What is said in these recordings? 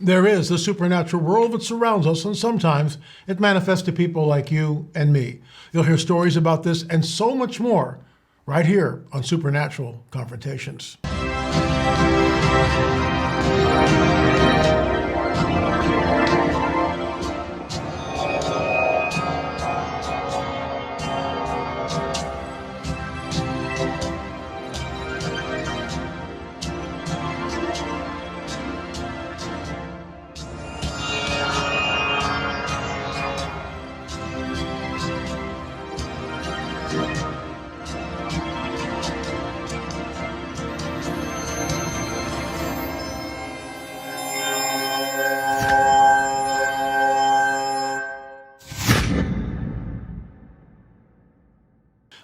There is the supernatural world that surrounds us, and sometimes it manifests to people like you and me. You'll hear stories about this and so much more right here on Supernatural Confrontations.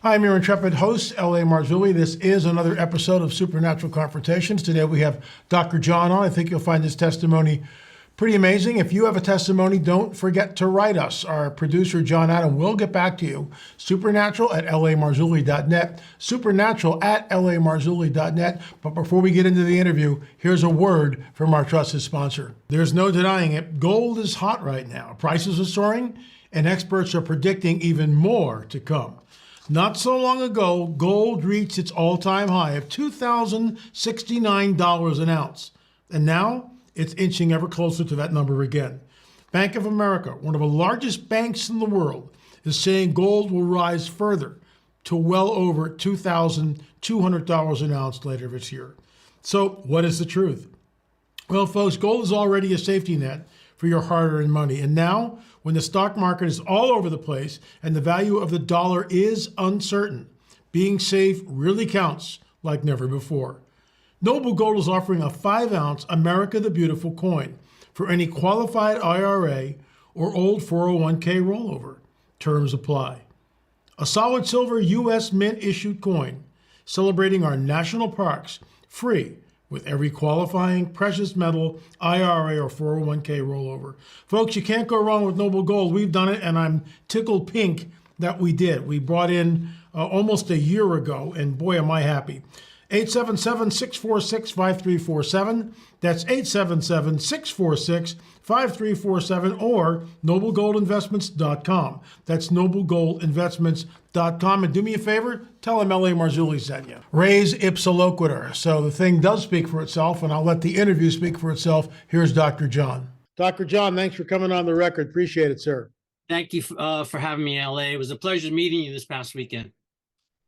I'm your intrepid host, L.A. Marzulli. This is another episode of Supernatural Confrontations. Today we have Dr. John on. I think you'll find his testimony pretty amazing. If you have a testimony, don't forget to write us. Our producer, John Adam, will get back to you. Supernatural at lamarzulli.net. Supernatural at lamarzulli.net. But before we get into the interview, here's a word from our trusted sponsor. There's no denying it. Gold is hot right now. Prices are soaring, and experts are predicting even more to come. Not so long ago, gold reached its all-time high of $2,069 an ounce. And now, it's inching ever closer to that number again. Bank of America, one of the largest banks in the world, is saying gold will rise further to well over $2,200 an ounce later this year. So, what is the truth? Well, folks, gold is already a safety net for your hard-earned money. And now, when the stock market is all over the place and the value of the dollar is uncertain, being safe really counts like never before. Noble Gold is offering a 5-ounce America the Beautiful coin for any qualified IRA or old 401k rollover. Terms apply. A solid silver U.S. Mint issued coin celebrating our national parks, free with every qualifying precious metal IRA or 401k rollover. Folks, you can't go wrong with Noble Gold. We've done it, and I'm tickled pink that we did. We brought in almost a year ago, and boy, am I happy. 877-646-5347. That's 877-646-5347 or noblegoldinvestments.com. That's noblegoldinvestments.com. And do me a favor, tell them L.A. Marzulli sent you. Res ipsa loquitur. So the thing does speak for itself, and I'll let the interview speak for itself. Here's Dr. John. Dr. John, thanks for coming on the record. Appreciate it, sir. Thank you for having me, L.A. It was a pleasure meeting you this past weekend.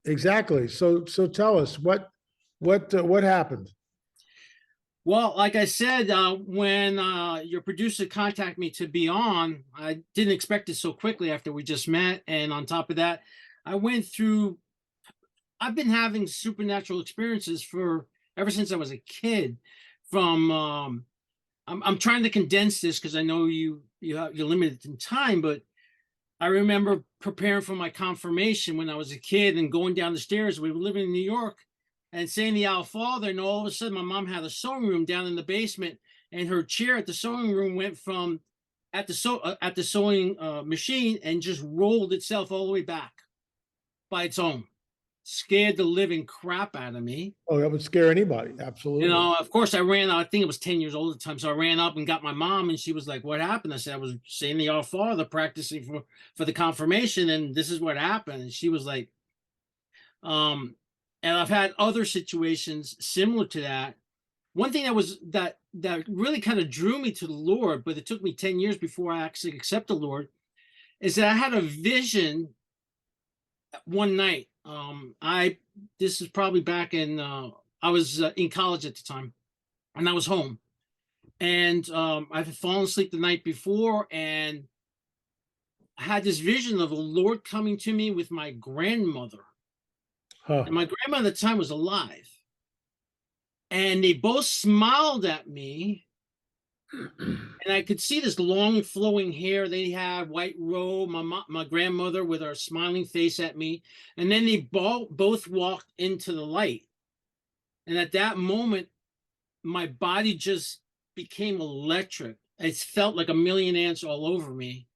Exactly. So tell us, what happened? Well, like I said, when your producer contacted me to be on, I didn't expect it so quickly after we just met. And on top of that, I've been having supernatural experiences ever since I was a kid. I'm trying to condense this because I know you're limited in time, but I remember preparing for my confirmation when I was a kid and going down the stairs. We were living in New York and saying the Our Father, and all of a sudden my mom had a sewing room down in the basement, and her chair at the sewing room went from at the sewing machine and just rolled itself all the way back by its own. Scared the living crap out of me. Oh, that would scare anybody. Absolutely. Of course I ran out. I think it was 10 years old at the time. So I ran up and got my mom, and she was like, "What happened?" I said, "I was saying the Our Father, practicing for the confirmation, and this is what happened." And she was like, and I've had other situations similar to that. One thing that really kind of drew me to the Lord, but it took me 10 years before I actually accept the Lord, is that I had a vision one night. This is probably back in, I was in college at the time, and I was home, and I had fallen asleep the night before, and I had this vision of the Lord coming to me with my grandmother. And my grandmother at the time was alive. And they both smiled at me. And I could see this long flowing hair they had, white robe, my grandmother with her smiling face at me. And then they both walked into the light. And at that moment, my body just became electric. It felt like a million ants all over me.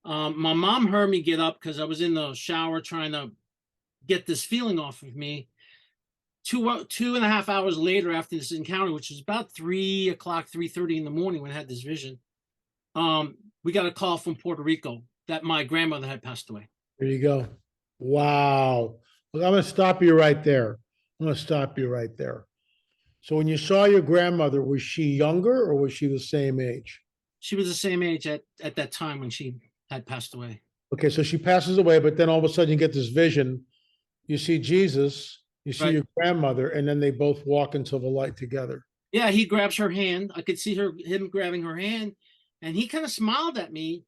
My mom heard me get up because I was in the shower trying to get this feeling off of me. two and a half hours later after this encounter, which was about 3 o'clock, 3:30 in the morning when I had this vision, we got a call from Puerto Rico that my grandmother had passed away. There you go. Wow. Well, I'm going to stop you right there. I'm going to stop you right there. So when you saw your grandmother, was she younger or was she the same age? She was the same age at that time when she had passed away. Okay, so she passes away, but then all of a sudden you get this vision. You see Jesus, you see Right. your grandmother, and then they both walk into the light together. Yeah, he grabs her hand. I could see him grabbing her hand, and he kind of smiled at me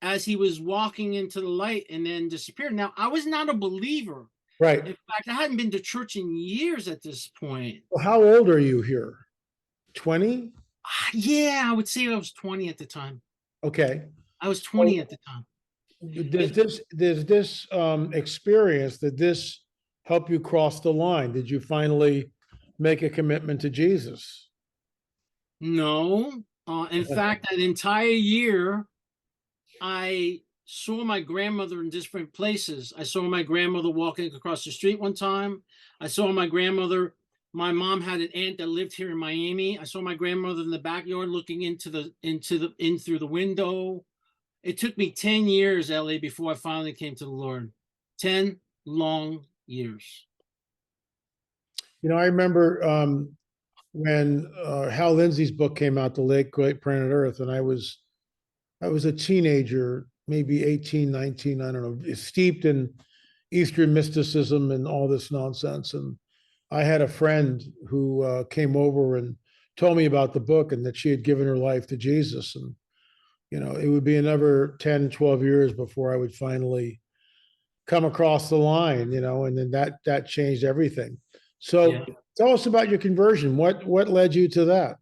as he was walking into the light and then disappeared. Now, I was not a believer. Right. In fact, I hadn't been to church in years at this point. Well, how old are you here? 20? Yeah, I would say I was 20 at the time. Okay. I was 20 at the time. Does this experience, did this help you cross the line? Did you finally make a commitment to Jesus? No. In fact, that entire year, I saw my grandmother in different places. I saw my grandmother walking across the street one time. I saw my grandmother. My mom had an aunt that lived here in Miami. I saw my grandmother in the backyard looking in through the window. It took me 10 years, Ellie, before I finally came to the Lord. 10 long years. You know, I remember when Hal Lindsey's book came out, The Late Great Planet Earth, and I was a teenager, maybe 18, 19, I don't know, steeped in Eastern mysticism and all this nonsense. And I had a friend who came over and told me about the book and that she had given her life to Jesus. And, you know, it would be another 10, 12 years before I would finally come across the line, you know, and then that changed everything. So Yeah. tell us about your conversion. What led you to that?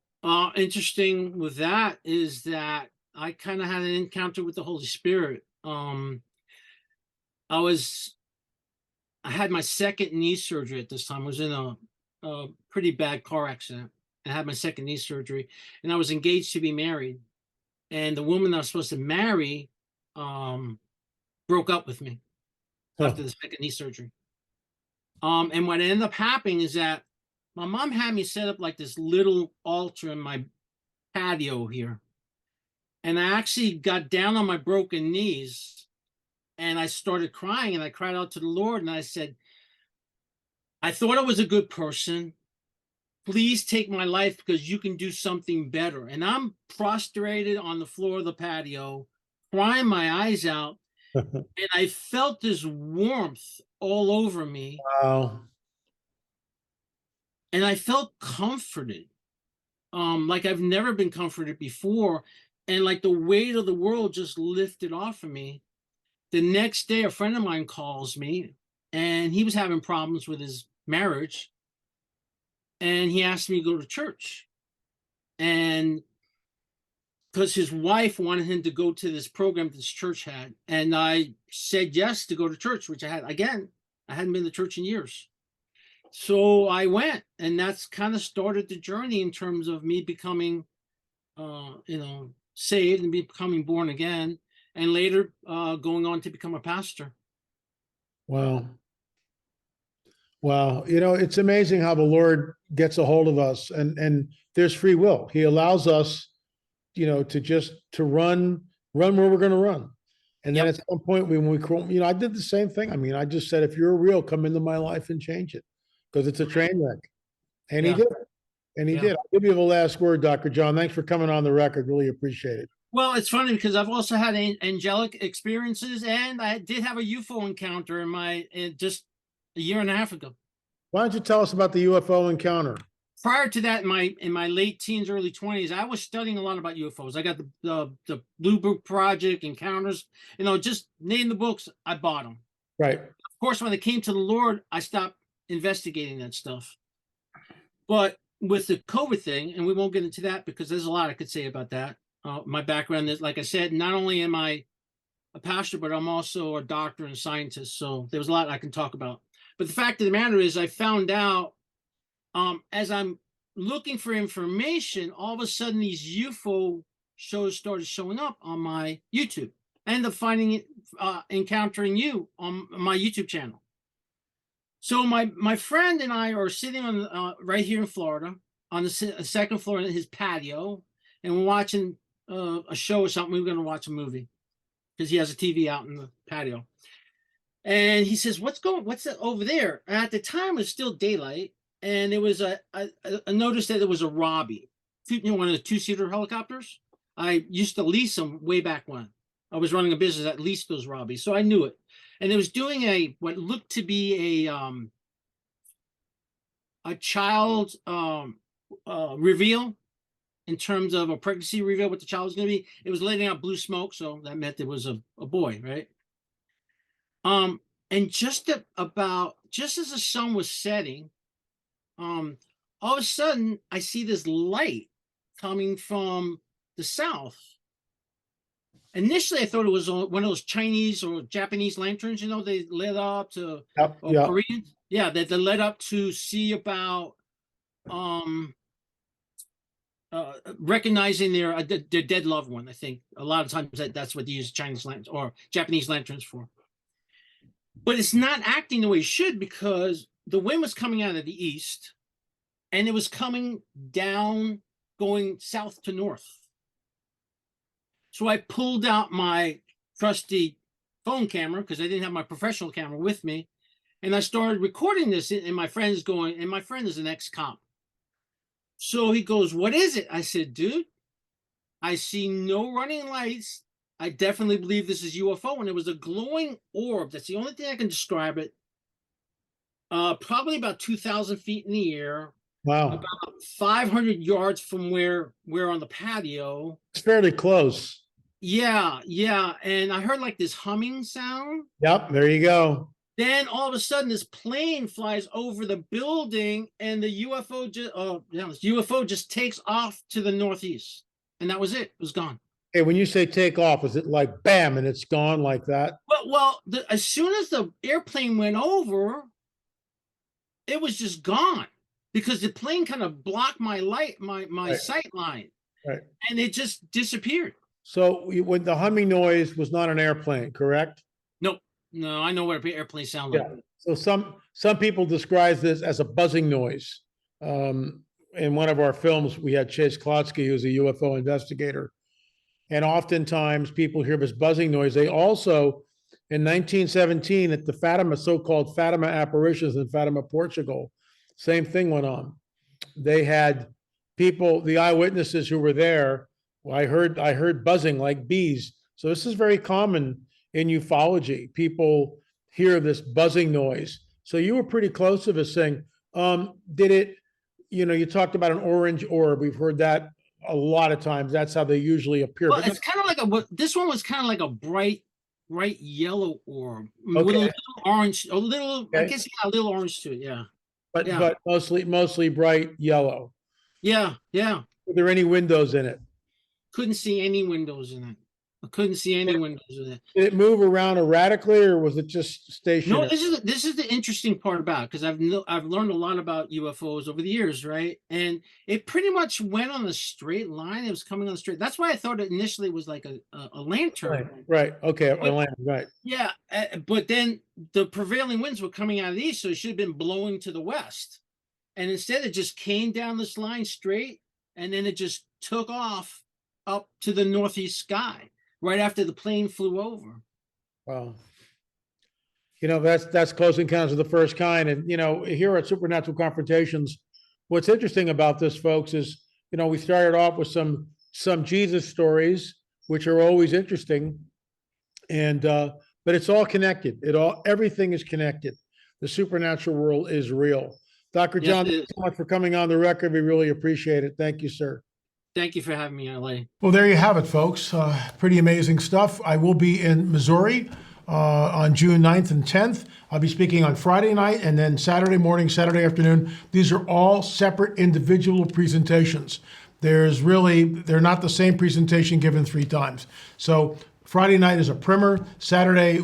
Interesting with that is that I kind of had an encounter with the Holy Spirit. I had my second knee surgery at this time. I was in a pretty bad car accident. I had my second knee surgery, and I was engaged to be married. And the woman I was supposed to marry broke up with me after the second knee surgery. And what ended up happening is that my mom had me set up like this little altar in my patio here. And I actually got down on my broken knees and I started crying and I cried out to the Lord and I said, I thought I was a good person. Please take my life because you can do something better. And I'm prostrated on the floor of the patio, crying my eyes out. And I felt this warmth all over me. Wow. And I felt comforted. Like I've never been comforted before. And like the weight of the world just lifted off of me. The next day, a friend of mine calls me and he was having problems with his marriage. And he asked me to go to church. And because his wife wanted him to go to this program this church had. And I said yes to go to church, which I hadn't been to church in years. So I went, and that's kind of started the journey in terms of me becoming, saved and becoming born again, and later going on to become a pastor. Wow. Wow. You know, it's amazing how the Lord gets a hold of us and there's free will. He allows us, you know, to run where we're going to run. And then at some point when we, I did the same thing. I mean, I just said, if you're real, come into my life and change it because it's a train wreck. And he did. And he did. I'll give you the last word, Dr. John. Thanks for coming on the record. Really appreciate it. Well, it's funny because I've also had angelic experiences, and I did have a UFO encounter just a year and a half ago. Why don't you tell us about the UFO encounter? Prior to that, in my late teens, early 20s, I was studying a lot about UFOs. I got the Blue Book Project, Encounters, just name the books, I bought them. Right. Of course, when it came to the Lord, I stopped investigating that stuff. But with the COVID thing, and we won't get into that because there's a lot I could say about that. My background is, like I said, not only am I a pastor, but I'm also a doctor and scientist. So there was a lot I can talk about. But the fact of the matter is, I found out as I'm looking for information, all of a sudden these UFO shows started showing up on my YouTube. I ended up encountering you on my YouTube channel. So my friend and I are sitting on right here in Florida on the second floor in his patio, and we're watching a show or something. We were going to watch a movie because he has a TV out in the patio. And he says, what's that over there? And at the time, it was still daylight, and it was a notice that it was a Robbie, one of the two-seater helicopters. I used to lease them way back when I was running a business that leased those Robbies, so I knew it. And it was doing what looked to be a child reveal, in terms of a pregnancy reveal, what the child was going to be. It was letting out blue smoke, so that meant it was a boy, right? And just as the sun was setting, all of a sudden I see this light coming from the south. Initially, I thought it was one of those Chinese or Japanese lanterns, they lit up to, or Korean. Yeah, that they led up to see about recognizing their dead loved one. I think a lot of times that's what they use Chinese lanterns or Japanese lanterns for. But it's not acting the way it should, because the wind was coming out of the east and it was coming down, going south to north. So I pulled out my trusty phone camera, because I didn't have my professional camera with me, and I started recording this. And my friend is an ex-cop. So he goes, "What is it?" I said, "Dude, I see no running lights. I definitely believe this is UFO." And it was a glowing orb. That's the only thing I can describe it. Probably about 2,000 feet in the air. Wow. About 500 yards from where we're on the patio. It's fairly close. Yeah. And I heard like this humming sound. Yep, there you go. Then all of a sudden, this plane flies over the building, and the UFO just takes off to the northeast, and that was it. It was gone. Hey, when you say take off, is it like bam and it's gone like that? Well, as soon as the airplane went over, it was just gone, because the plane kind of blocked my Right. sight line, Right. and it just disappeared. So when the humming noise was not an airplane, correct? No, I know what an airplane sound like. Yeah. So some people describe this as a buzzing noise. In one of our films, we had Chase Klodsky, who's a UFO investigator. And oftentimes people hear this buzzing noise. They also, in 1917, at the Fatima, so-called Fatima apparitions in Fatima, Portugal, same thing went on. They had people, the eyewitnesses who were there, I heard buzzing like bees. So this is very common in ufology. People hear this buzzing noise. So you were pretty close to this thing. Did it, you talked about an orange orb. We've heard that a lot of times. That's how they usually appear. Well, it's kind of like this one was kind of like a bright yellow orb. Okay. With a little orange, Okay. I guess, a little orange to it. Yeah. But mostly bright yellow. Yeah. Were there any windows in it? Couldn't see any windows in it. I couldn't see any windows in it. Did it move around erratically, or was it just stationary? No, this is the interesting part about it, because I've learned a lot about UFOs over the years, right? And it pretty much went on a straight line. It was coming on a straight. That's why I thought it initially was like a lantern. Right. Okay. Right. Yeah, but then the prevailing winds were coming out of the east, so it should have been blowing to the west. And instead, it just came down this line straight, and then it just took off up to the northeast sky right after the plane flew over. Wow. That's Close Encounters of the First Kind. And, here at Supernatural Confrontations, what's interesting about this, folks, is, we started off with some Jesus stories, which are always interesting. And, but it's all connected. Everything is connected. The supernatural world is real. Dr. Yes, John, thanks so much for coming on the record. We really appreciate it. Thank you, sir. Thank you for having me, LA. Well, there you have it, folks. Pretty amazing stuff. I will be in Missouri on June 9th and 10th. I'll be speaking on Friday night and then Saturday morning, Saturday afternoon. These are all separate individual presentations. They're not the same presentation given 3 times. So Friday night is a primer. Saturday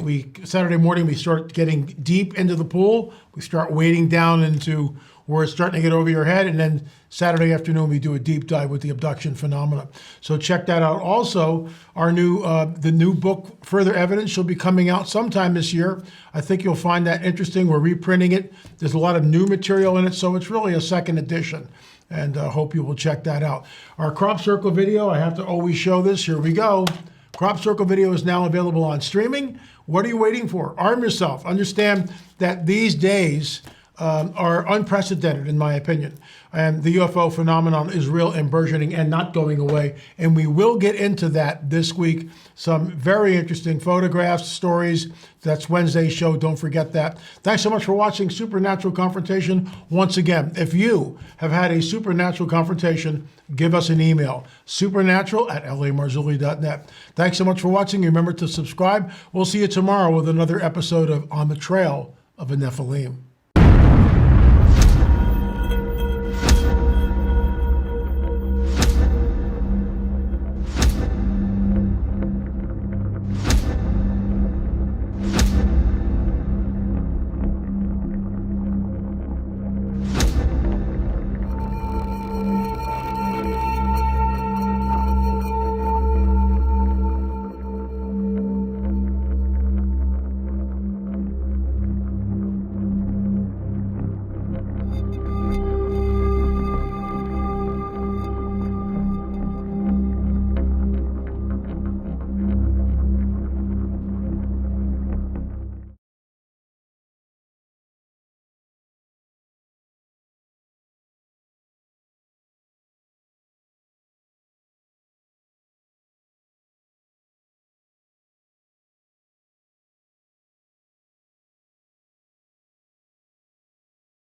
morning, we start getting deep into the pool. We start wading down into where it's starting to get over your head. And then Saturday afternoon, we do a deep dive with the abduction phenomena. So check that out. Also, the new book, Further Evidence, shall be coming out sometime this year. I think you'll find that interesting. We're reprinting it. There's a lot of new material in it, so it's really a second edition. And I hope you will check that out. Our Crop Circle video, I have to always show this. Here we go. Crop Circle video is now available on streaming. What are you waiting for? Arm yourself. Understand that these days are unprecedented, in my opinion. And the UFO phenomenon is real and burgeoning and not going away. And we will get into that this week. Some very interesting photographs, stories. That's Wednesday's show. Don't forget that. Thanks so much for watching Supernatural Confrontation. Once again, if you have had a supernatural confrontation, give us an email, supernatural@lamarzulli.net. Thanks so much for watching. Remember to subscribe. We'll see you tomorrow with another episode of On the Trail of a Nephilim.